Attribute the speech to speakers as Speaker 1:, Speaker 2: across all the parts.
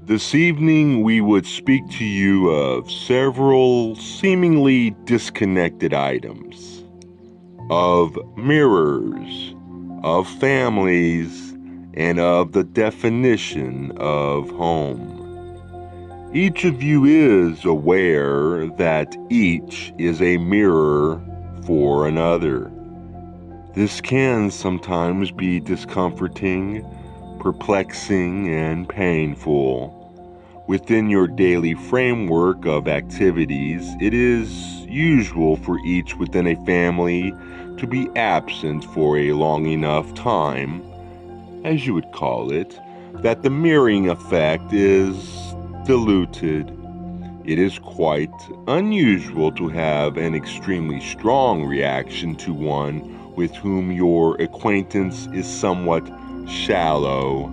Speaker 1: This evening we would speak to you of several seemingly disconnected items, of mirrors, of families, and of the definition of home. Each of you is aware that each is a mirror for another. This can sometimes be discomforting, perplexing, and painful. Within your daily framework of activities, it is usual for each within a family to be absent for a long enough time, as you would call it, that the mirroring effect is diluted. It is quite unusual to have an extremely strong reaction to one with whom your acquaintance is somewhat shallow.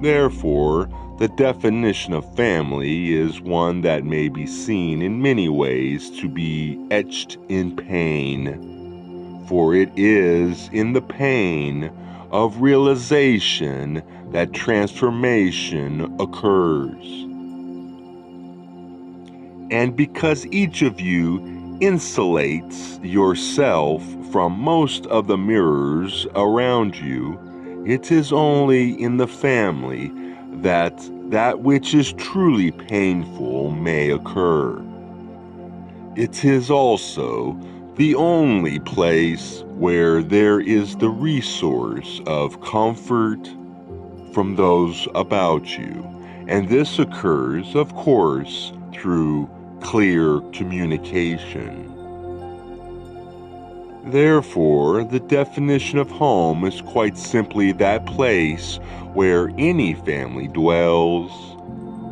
Speaker 1: Therefore, the definition of family is one that may be seen in many ways to be etched in pain, for it is in the pain of realization that transformation occurs. And because each of you insulates yourself from most of the mirrors around you, it is only in the family that which is truly painful may occur. It is also the only place where there is the resource of comfort from those about you, and this occurs, of course, through clear communication. Therefore, the definition of home is quite simply that place where any family dwells.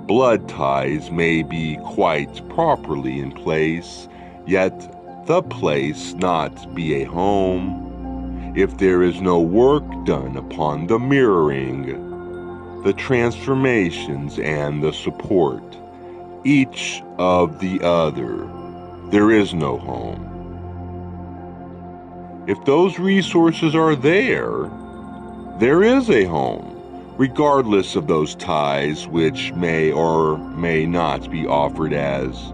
Speaker 1: Blood ties may be quite properly in place, yet the place not be a home, if there is no work done upon the mirroring, the transformations, and the support, each of the other. There is no home. If those resources are there, there is a home, regardless of those ties which may or may not be offered as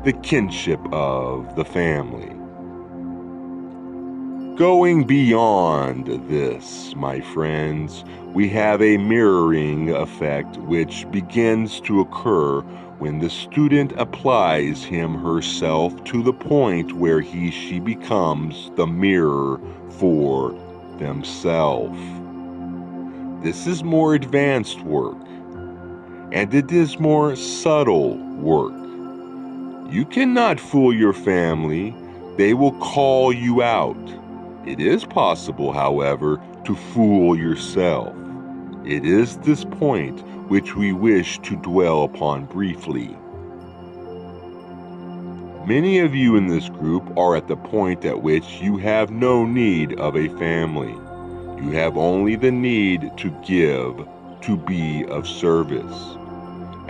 Speaker 1: the kinship of the family. Going beyond this, my friends, we have a mirroring effect which begins to occur when the student applies him/herself to the point where she becomes the mirror for themselves. This is more advanced work, and it is more subtle work. You cannot fool your family. They will call you out. It is possible, however, to fool yourself. It is this point which we wish to dwell upon briefly. Many of you in this group are at the point at which you have no need of a family. You have only the need to give, to be of service.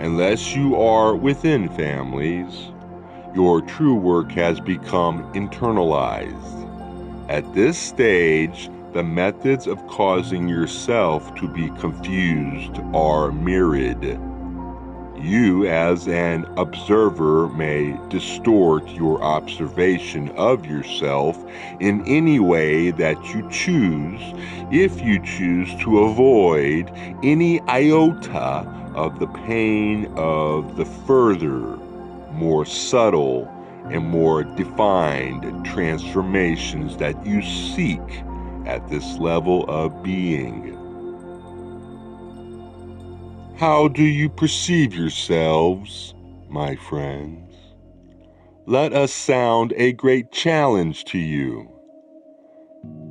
Speaker 1: Unless you are within families, your true work has become internalized. At this stage, the methods of causing yourself to be confused are myriad. You, as an observer, may distort your observation of yourself in any way that you choose, if you choose to avoid any iota of the pain of the further, more subtle, and more defined transformations that you seek at this level of being. How do you perceive yourselves, my friends? Let us sound a great challenge to you.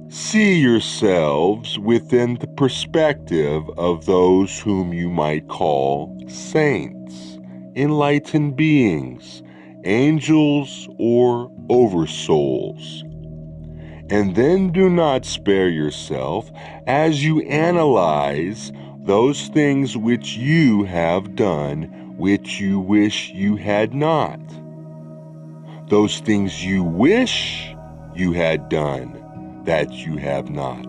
Speaker 1: See yourselves within the perspective of those whom you might call saints, enlightened beings, angels, or oversouls. And then do not spare yourself as you analyze those things which you have done, which you wish you had not. Those things you wish you had done, that you have not.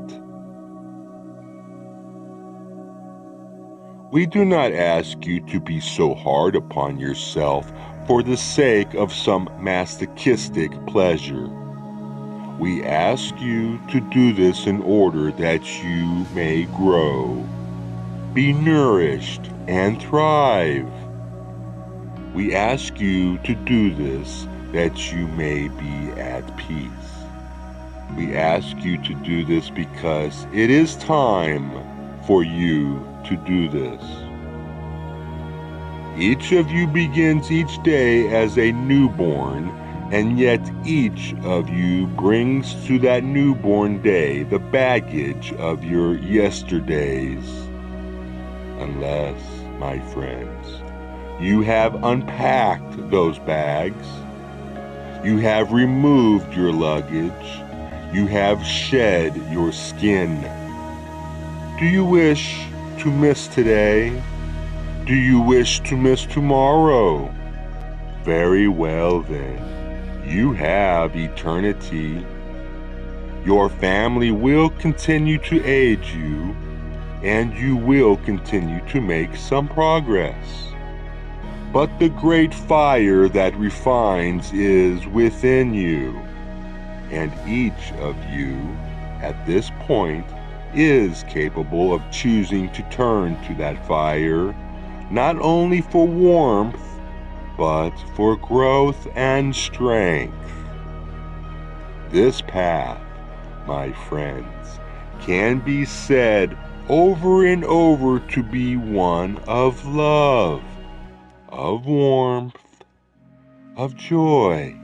Speaker 1: We do not ask you to be so hard upon yourself for the sake of some masochistic pleasure. We ask you to do this in order that you may grow, be nourished, and thrive. We ask you to do this that you may be at peace. We ask you to do this because it is time for you to do this. Each of you begins each day as a newborn, and yet each of you brings to that newborn day the baggage of your yesterdays. Unless, my friends, you have unpacked those bags, you have removed your luggage, you have shed your skin. Do you wish to miss today? Do you wish to miss tomorrow? Very well then, you have eternity. Your family will continue to aid you, and you will continue to make some progress. But the great fire that refines is within you, and each of you, at this point, is capable of choosing to turn to that fire, not only for warmth, but for growth and strength. This path, my friends, can be said over and over to be one of love, of warmth, of joy,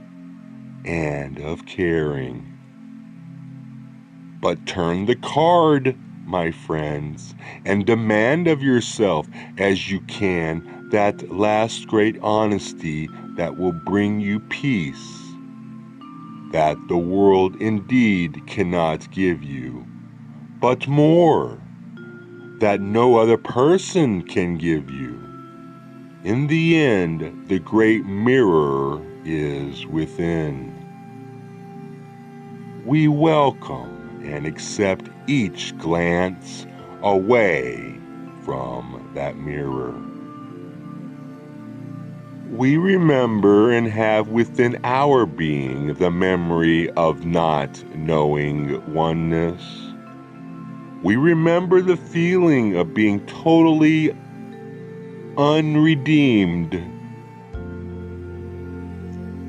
Speaker 1: and of caring. But turn the card, my friends, and demand of yourself as you can that last great honesty that will bring you peace, that the world indeed cannot give you, but more, that no other person can give you. In the end, the great mirror is within. We welcome and accept each glance away from that mirror. We remember and have within our being the memory of not knowing oneness. We remember the feeling of being totally unredeemed.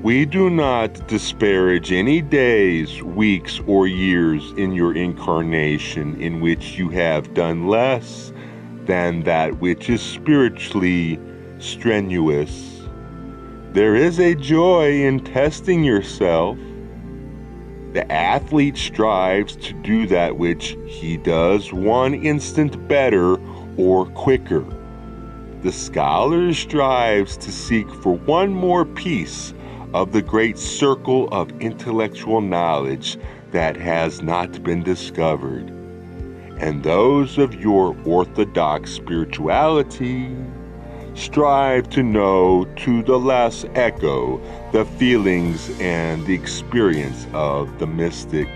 Speaker 1: We do not disparage any days, weeks, or years in your incarnation in which you have done less than that which is spiritually strenuous. There is a joy in testing yourself. The athlete strives to do that which he does 1 instant better or quicker. The scholar strives to seek for one more piece of the great circle of intellectual knowledge that has not been discovered. And those of your orthodox spirituality strive to know to the last echo the feelings and the experience of the mystic.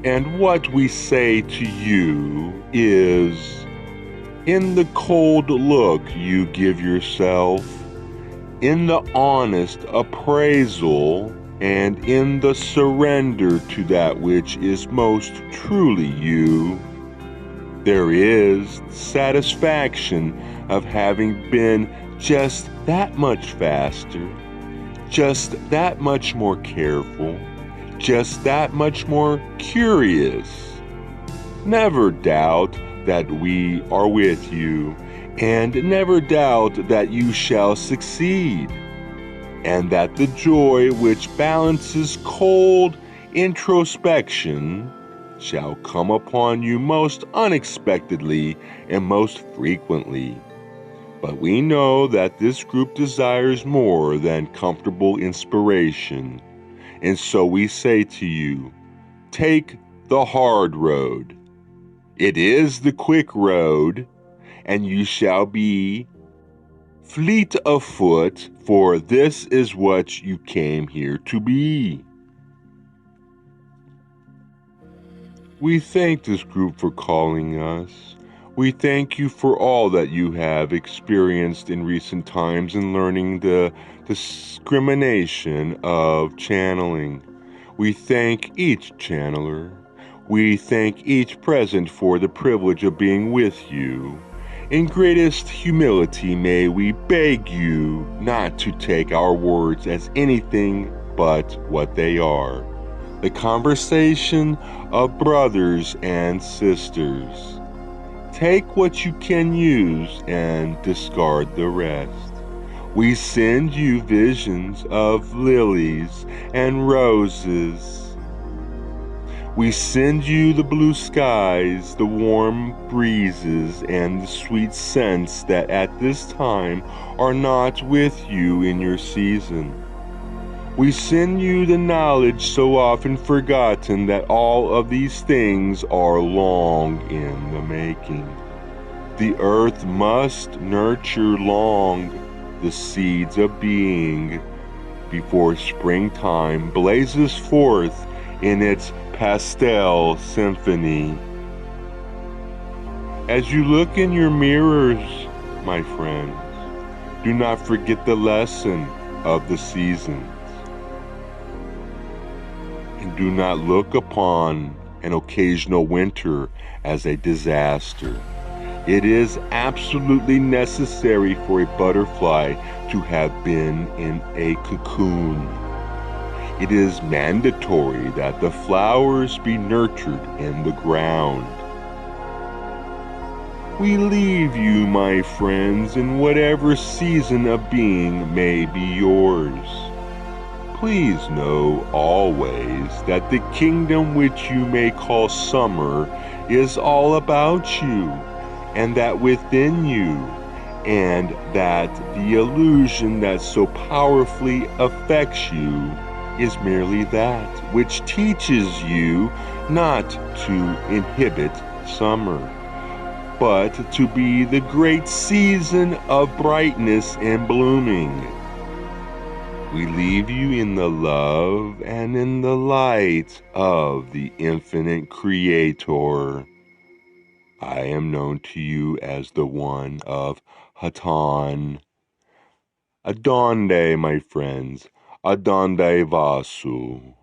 Speaker 1: And what we say to you is, in the cold look you give yourself, in the honest appraisal, and in the surrender to that which is most truly you, there is satisfaction of having been just that much faster, just that much more careful, just that much more curious. Never doubt that we are with you, and never doubt that you shall succeed, and that the joy which balances cold introspection shall come upon you most unexpectedly and most frequently. But we know that this group desires more than comfortable inspiration, and so we say to you, take the hard road. It is the quick road, and you shall be fleet of foot, for this is what you came here to be. We thank this group for calling us. We thank you for all that you have experienced in recent times in learning the discrimination of channeling. We thank each channeler. We thank each present for the privilege of being with you. In greatest humility, may we beg you not to take our words as anything but what they are, the conversation of brothers and sisters. Take what you can use and discard the rest. We send you visions of lilies and roses. We send you the blue skies, the warm breezes, and the sweet scents that at this time are not with you in your season. We send you the knowledge so often forgotten that all of these things are long in the making. The earth must nurture long the seeds of being before springtime blazes forth in its pastel symphony. As you look in your mirrors, my friends, do not forget the lesson of the seasons. And do not look upon an occasional winter as a disaster. It is absolutely necessary for a butterfly to have been in a cocoon. It is mandatory that the flowers be nurtured in the ground. We leave you, my friends, in whatever season of being may be yours. Please know always that the kingdom which you may call summer is all about you, and that within you, and that the illusion that so powerfully affects you is merely that which teaches you not to inhibit summer, but to be the great season of brightness and blooming. We leave you in the love and in the light of the infinite Creator. I am known to you as the one of Hatonn. Adonde, my friends, Adonde Vasu.